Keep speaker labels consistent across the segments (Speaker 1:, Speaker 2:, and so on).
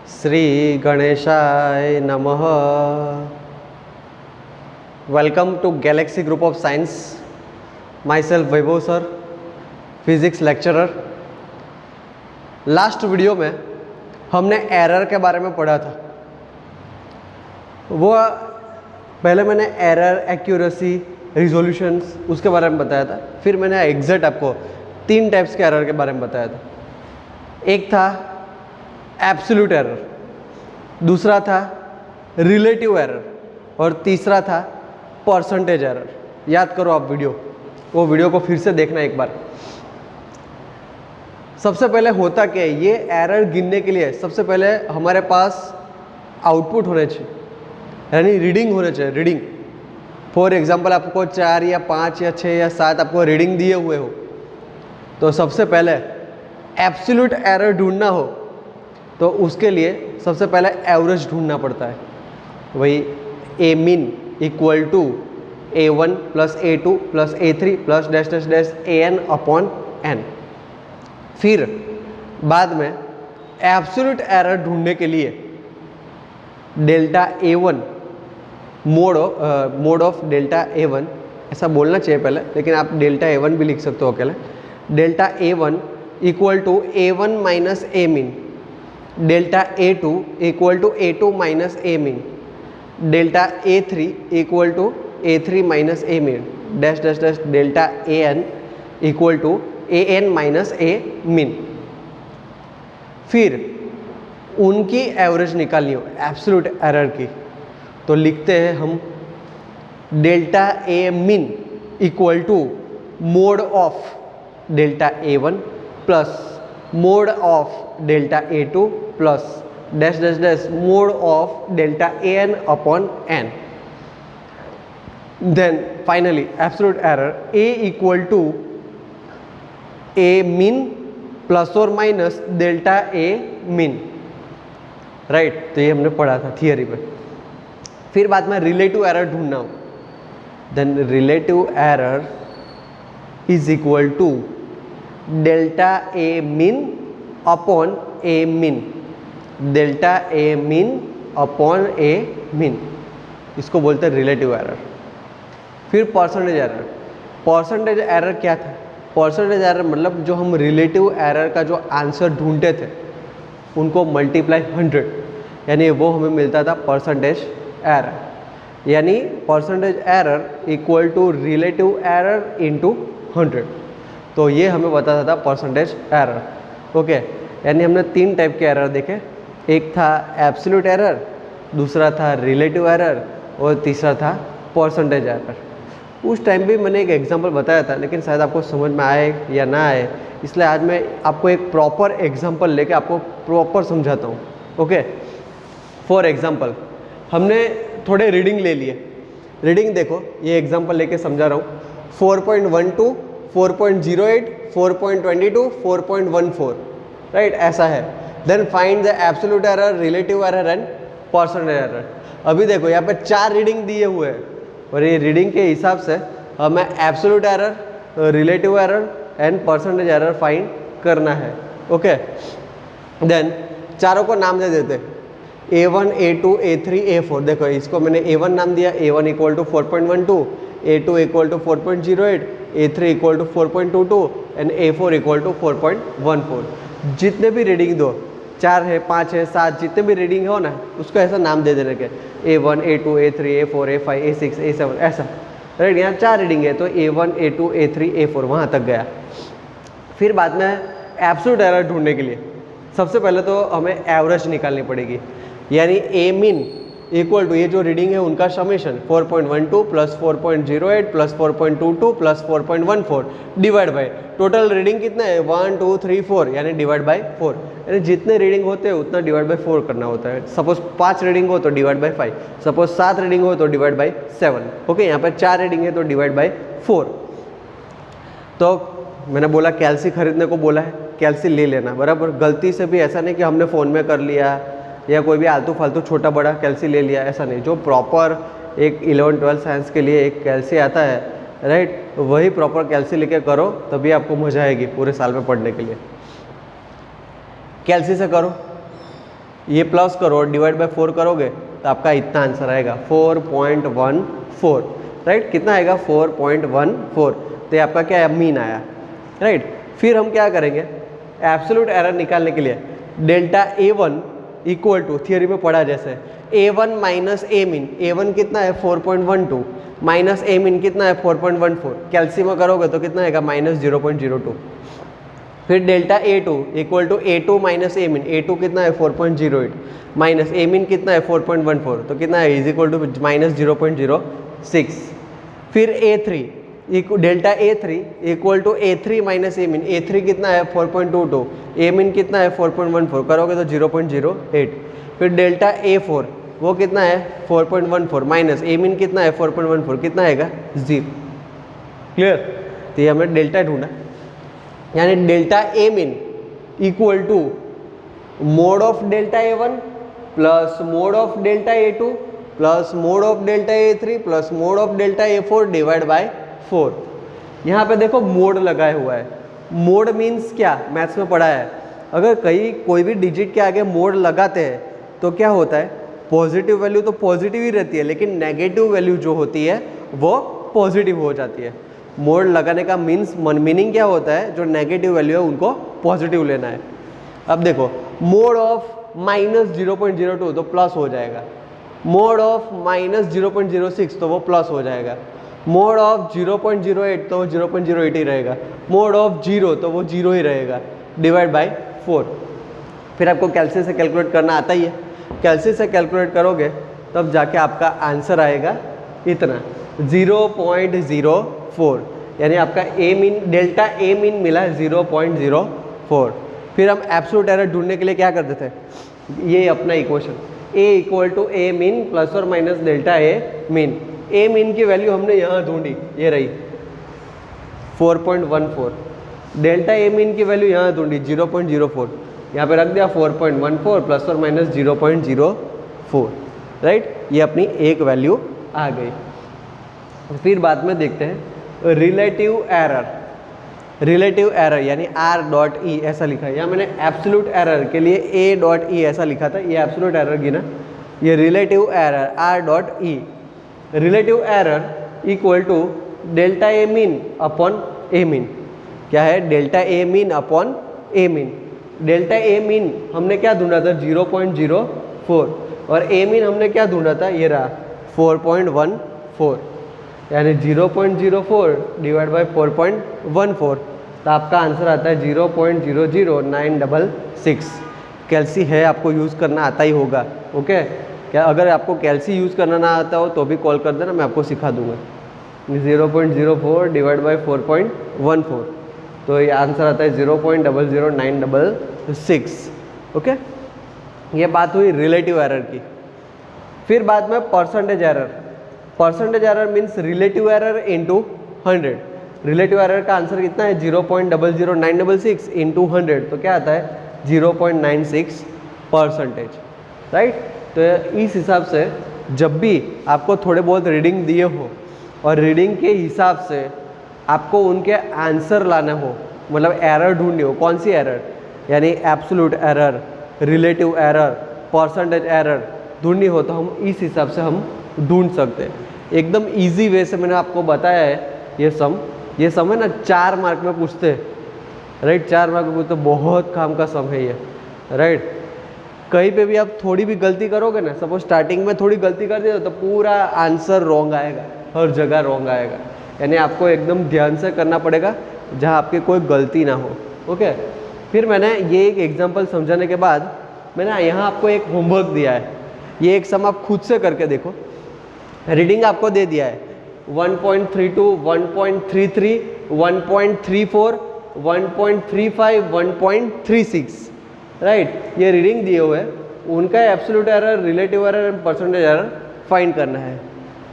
Speaker 1: श्री गणेशाय नमः। Welcome to galaxy group of science. Myself Vaibhav sir, physics lecturer. Last video में हमने error के बारे में पढ़ा था। वो पहले मैंने एरर, एक्यूरेसी, रिजोल्यूशंस उसके बारे में बताया था। फिर मैंने एग्जैक्ट आपको 3 टाइप्स के एरर के बारे में बताया था। एक था एब्सोल्यूट एरर, दूसरा था रिलेटिव एरर और तीसरा था परसेंटेज एरर। याद करो आप वो वीडियो को फिर से देखना एक बार। सबसे पहले होता क्या है, ये एरर गिनने के लिए सबसे पहले हमारे पास आउटपुट होने चाहिए, यानी रीडिंग होने चाहिए। रीडिंग फॉर एग्जांपल आपको 4 या 5 या 6 या 7 आपको रीडिंग दिए हुए हो, तो सबसे पहले एब्सोल्यूट एरर ढूंढना हो तो उसके लिए सबसे पहले एवरेज ढूंढना पड़ता है। वही A mean equal to A1 plus A2 plus A3 plus dash dash dash AN upon N। फिर बाद में एब्सोल्यूट एरर ढूंढने के लिए delta A1 mode of delta A1 ऐसा बोलना चाहिए पहले, लेकिन आप डेल्टा A1 भी लिख सकते हो अकेले। Delta A1 equal to A1 minus A mean, delta A2 equal to A2 minus A mean, delta A3 equal to A3 minus A mean, dash dash dash delta AN equal to AN minus A mean. फिर उनकी average निकालनी हो absolute error की, तो लिखते हैं हम delta A mean equal to mod of delta A1 plus mod of delta A2 plus dash dash dash mod of delta AN upon N। Then finally absolute error A equal to A mean plus और minus delta A mean. Right, तो ये हमने पढ़ा था theory में। फिर बाद में रिलेटिव एरर ढूंढना हो, then relative error is equal to delta A mean upon A mean, delta A mean upon A mean, इसको बोलते हैं रिलेटिव एरर। फिर परसेंटेज एरर। परसेंटेज एरर क्या था? परसेंटेज एरर मतलब जो हम रिलेटिव एरर का जो आंसर ढूंढते थे उनको मल्टीप्लाई 100, यानी वो हमें मिलता था परसेंटेज एरर। यानी percentage error equal to relative error into 100, तो ये हमें बताता था परसेंटेज एरर। ओके, यानी हमने 3 टाइप के एरर देखे। एक था एब्सोल्यूट एरर, दूसरा था रिलेटिव एरर और तीसरा था परसेंटेज एरर। उस टाइम भी मैंने एक एग्जांपल बताया था, लेकिन शायद आपको समझ में आए या ना आए, इसलिए आज मैं आपको एक प्रॉपर एग्जांपल लेके आपको प्रॉपर समझाता हूँ। ओके, फॉर एग्जांपल हमने थोड़े रीडिंग ले लिए। रीडिंग देखो, ये एग्जांपल लेके समझा रहा हूँ। 4.12, 4.08, 4.22, 4.14, राइट, ऐसा है। Then find the absolute error, relative error and percentage error. अभी देखो यहाँ पे 4 रीडिंग दिए हुए हैं और ये रीडिंग के हिसाब से हमें absolute error, relative error and percentage error find करना है। ओके, देन चारों को नाम दे देते, A1, A2, A3, A4। देखो इसको मैंने A1 नाम दिया, A1 equal to 4.12, A2 equal to 4.08, A3 equal to 4.22 and A4 equal to 4.14। जितने भी रीडिंग दो, 4 है, 5 है, 7, जितने भी रीडिंग हो ना, उसको ऐसा नाम दे देने के, A1, A2, A3, A4, A5, A6, A7 ऐसा। राइट, यहाँ 4 रीडिंग है तो A1, A2, A3, A4 वहाँ तक गया। फिर बाद में एब्सोल्यूट एरर ढूंढने के लिए सबसे पहले तो हमें एवरेज निकालनी पड़ेगी, यानी A मीन इक्वल टू ये जो रीडिंग है उनका summation 4.12 plus 4.08 plus 4.22 plus 4.14 divide by total reading कितना है 1 2 3 4, यानी डिवाइड बाय 4। यानी जितने रीडिंग होते हैं उतना डिवाइड बाय 4 करना होता है। सपोज 5 रीडिंग हो तो डिवाइड बाय 5, सपोज 7 रीडिंग हो तो डिवाइड बाय 7। ओके, यहाँ पर 4 रीडिंग है तो डिवाइड बाय 4। तो मैंने बोला कैल्सी खरीदने को बोला है, कैल्सी ले लेना, बराबर। गलती से भी ऐसा नहीं कि हमने फ़ोन में कर लिया या कोई भी आलतू फालतू छोटा बड़ा कैल्सी ले लिया, ऐसा नहीं। जो प्रॉपर एक 11 12 साइंस के लिए एक कैल्सी आता है, राइट, वही प्रॉपर कैल्सी लेके करो, तभी आपको मजा आएगी पूरे साल में पढ़ने के लिए। कैल्सी से करो, ये प्लस करो और डिवाइड बाय 4 करोगे तो आपका इतना आंसर आएगा 4.14, राइट। कितना आएगा 4.14, तो ये आपका क्या है, मीन आया, राइट। फिर हम क्या करेंगे, एब्सोल्यूट एरर निकालने के लिए delta A1 equal to, theory में पढ़ा जैसे A1 minus A mean, A1 कितना है 4.12 माइनस ए मीन कितना है 4.14, कैल्सियम करोगे तो कितना आएगा -0.02। फिर delta A2 equal to A2 minus A mean, A2 कितना है 4.08 माइनस ए मीन कितना है 4.14, तो कितना है इज इक्वल टू -0.06। फिर A3 delta A3 equal to A3 minus A mean, A3 कितना है 4.22, ए मीन कितना है 4.14, करोगे तो 0.08। फिर डेल्टा A4 वो कितना है 4.14 माइनस ए मीन कितना है 4.14, कितना आएगा 0। क्लियर। तो ये हमने डेल्टा ढूंढा, यानी delta A mean equal to mod of delta A1 plus mod of delta A2 plus mod of delta A3 plus mod of delta A4 divide by 4। यहाँ पे देखो मोड लगाया हुआ है। मोड मीन्स क्या, मैथ्स में पढ़ा है, अगर कहीं कोई भी डिजिट के आगे मोड लगाते हैं तो क्या होता है, पॉजिटिव वैल्यू तो पॉजिटिव ही रहती है, लेकिन नेगेटिव वैल्यू जो होती है वो पॉजिटिव हो जाती है। मोड लगाने का मीनिंग क्या होता है, जो नेगेटिव वैल्यू है उनको पॉजिटिव लेना है। अब देखो मोड ऑफ -0.02 तो प्लस हो जाएगा, मोड ऑफ -0.06 तो वो प्लस हो जाएगा, मोड ऑफ 0.08 तो वो 0.08 ही रहेगा, मोड ऑफ 0 तो वो 0 ही रहेगा, डिवाइड बाय 4। फिर आपको कैलसी से कैलकुलेट करना आता ही है, कैलसी से कैलकुलेट करोगे तब जाके आपका आंसर आएगा इतना 0.04, यानी आपका ए मीन, डेल्टा ए मीन मिला है 0.04। फिर हम एब्सोल्यूट एरर ढूंढने के लिए क्या करते थे, ये अपना equation a equal to A mean plus और minus delta A mean. A mean की वैल्यू हमने यहाँ ढूंढी, ये रही 4.14, डेल्टा ए मीन की वैल्यू यहाँ ढूंढी 0.04, यहाँ पे रख दिया 4.14 प्लस और माइनस 0.04, राइट। ये अपनी एक वैल्यू आ गई। फिर बाद में देखते हैं रिलेटिव एरर। रिलेटिव एरर यानी R.E ऐसा लिखा है, यहाँ मैंने एब्सोल्यूट एरर के लिए A.E ऐसा लिखा था, ये एब्सोल्यूट एरर की ना, ये relative error R.E। Relative error equal to delta A mean upon A mean. क्या है, delta A mean upon A mean. Delta A mean हमने क्या ढूंढा था 0.04 और ए मीन हमने क्या ढूंढा था, ये रहा 4.14, यानी 0.04 डिवाइड बाय 4.14, तो आपका आंसर आता है 0.00966। कैल्सी है, आपको यूज़ करना आता ही होगा, ओके। क्या अगर आपको कैल्सी यूज़ करना ना आता हो तो भी कॉल कर देना, मैं आपको सिखा दूंगा। 0.04 डिवाइड बाय 4.14, तो ये आंसर आता है 0.00966, ओके। ये बात हुई रिलेटिव एरर की। फिर बाद में percentage error. Percentage error means relative error into 100। Relative error का आंसर कितना है 0.00966 इंटू 100, तो क्या आता है 0.96%, राइट। तो इस हिसाब से जब भी आपको थोड़े बहुत रीडिंग दिए हो और रीडिंग के हिसाब से आपको उनके आंसर लाना हो, मतलब एरर ढूंढनी हो, कौन सी एरर, यानी absolute error, relative error, percentage error ढूंढनी हो, तो हम इस हिसाब से हम ढूंढ सकते हैं। एकदम इजी वे से मैंने आपको बताया है ये सम है ना 4 मार्क में पूछते हैं, राइट। 4 मार्क में पूछते, बहुत काम का सम है ये, राइट। कहीं पे भी आप थोड़ी भी गलती करोगे ना, सपोज स्टार्टिंग में थोड़ी गलती कर दिया तो पूरा आंसर रॉन्ग आएगा, हर जगह रॉन्ग आएगा, यानी आपको एकदम ध्यान से करना पड़ेगा जहाँ आपकी कोई गलती ना हो, ओके। फिर मैंने ये एक एग्जांपल समझाने के बाद मैंने यहाँ आपको एक होमवर्क दिया है, ये एक सम आप खुद से करके देखो। रीडिंग आपको दे दिया है 1.32, 1.33, 1.34, 1.35, 1.36, राइट। ये रीडिंग दिए हुए हैं, उनका absolute error, relative error and percentage error find करना है।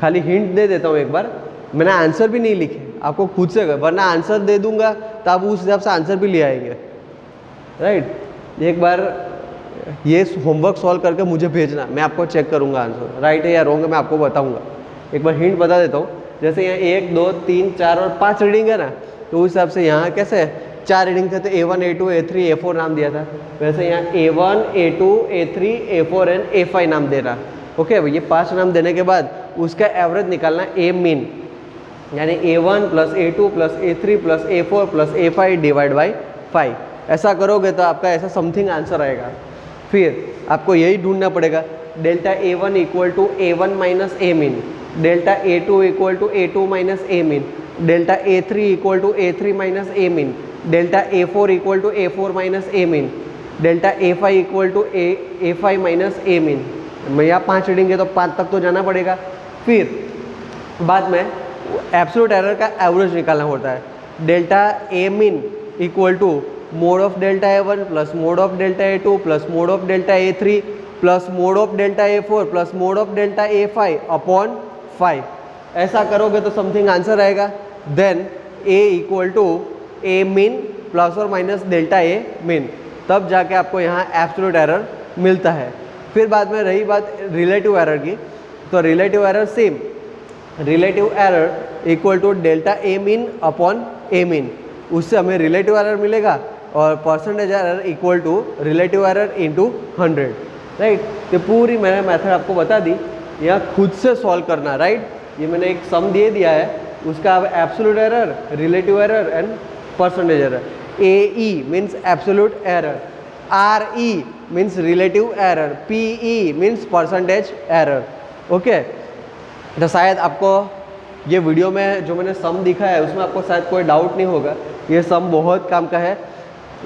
Speaker 1: खाली हिंट दे देता हूँ एक बार, मैंने आंसर भी नहीं लिखे, आपको खुद से कर, वरना आंसर दे दूंगा तो आप उस हिसाब से आंसर भी ले आएंगे, राइट। एक बार ये होमवर्क सॉल्व करके मुझे भेजना, मैं आपको चेक करूंगा आंसर राइट है या रॉन्ग है, मैं आपको बताऊंगा। एक बार हिंट बता देता हूँ, जैसे यहाँ 1, 2, 3, 4 और 5 रीडिंग है ना, तो उस हिसाब से यहाँ कैसे 4 रीडिंग थे तो A1 A2 A3 A4 नाम दिया था, वैसे यहाँ A1 A2 A3 A4 and A5 नाम दे रहा। ओके, ये 5 नाम देने के बाद उसका एवरेज निकालना A मीन, यानी A1 plus A2 plus A3 plus A4 plus A5 divide by 5। ऐसा करोगे तो आपका ऐसा समथिंग आंसर आएगा। फिर आपको यही ढूंढना पड़ेगा delta A1 equal to A1 minus A mean, delta A2 equal to A2 minus A mean, delta A3 equal to A3 minus A mean, delta A4 equal to A4 minus A mean, delta A5 equal to A5 minus A mean. मैं यहाँ 5 reading है तो 5 तक तो जाना पड़ेगा। फिर बाद में एब्सोल्यूट एरर का एवरेज निकालना होता है। Delta A mean equal to mod of delta A1 plus mod of delta A2 plus mod of delta A3 plus mod of delta A4 plus mod of delta A5 upon 5। ऐसा करोगे तो something answer आएगा। Then A equal to A mean plus और minus delta A mean, तब जाके आपको यहाँ absolute error मिलता है। फिर बाद में रही बात रिलेटिव एरर की, तो relative error same, relative error equal to delta A mean upon A mean, उससे हमें रिलेटिव एरर मिलेगा, और percentage error equal to relative error into 100, right. तो पूरी मैंने मेथड आपको बता दी, यहाँ खुद से सॉल्व करना, राइट। ये मैंने एक सम दे दिया है, उसका अब absolute error, relative error and percentage error. AE means absolute error, RE means relative error, PE means percentage error. Okay, तो शायद आपको ये वीडियो में जो मैंने सम दिखा है उसमें आपको शायद कोई डाउट नहीं होगा। ये सम बहुत काम का है,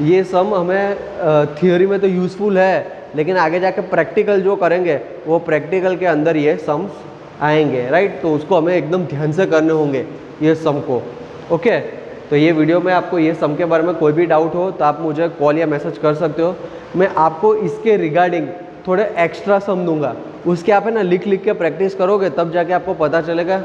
Speaker 1: ये सम हमें थियोरी में तो यूज़फुल है, लेकिन आगे जाके प्रैक्टिकल जो करेंगे वो प्रैक्टिकल के अंदर ये सम्स आएंगे, राइट। तो उसको हमें एकदम ध्यान से करने होंगे ये सम को। ओके, तो ये वीडियो में आपको ये सम के बारे में कोई भी डाउट हो तो आप मुझे कॉल या मैसेज कर सकते हो। मैं आपको इसके रिगार्डिंग थोड़े एक्स्ट्रा सम दूंगा, उसके आप है ना लिख लिख के प्रैक्टिस करोगे तब जाके आपको पता चलेगा।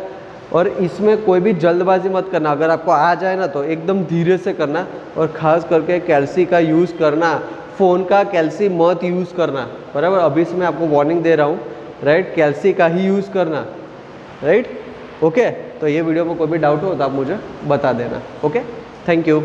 Speaker 1: और इसमें कोई भी जल्दबाजी मत करना, अगर आपको आ जाए ना तो एकदम धीरे से करना, और ख़ास करके कैल्सी का यूज़ करना, फ़ोन का कैल्सी मत यूज़ करना, बराबर। अभी से मैं आपको वार्निंग दे रहा हूँ, राइट। कैल्सी का ही यूज़ करना, राइट। ओके, तो ये वीडियो में कोई भी डाउट हो तो आप मुझे बता देना। Okay, thank you.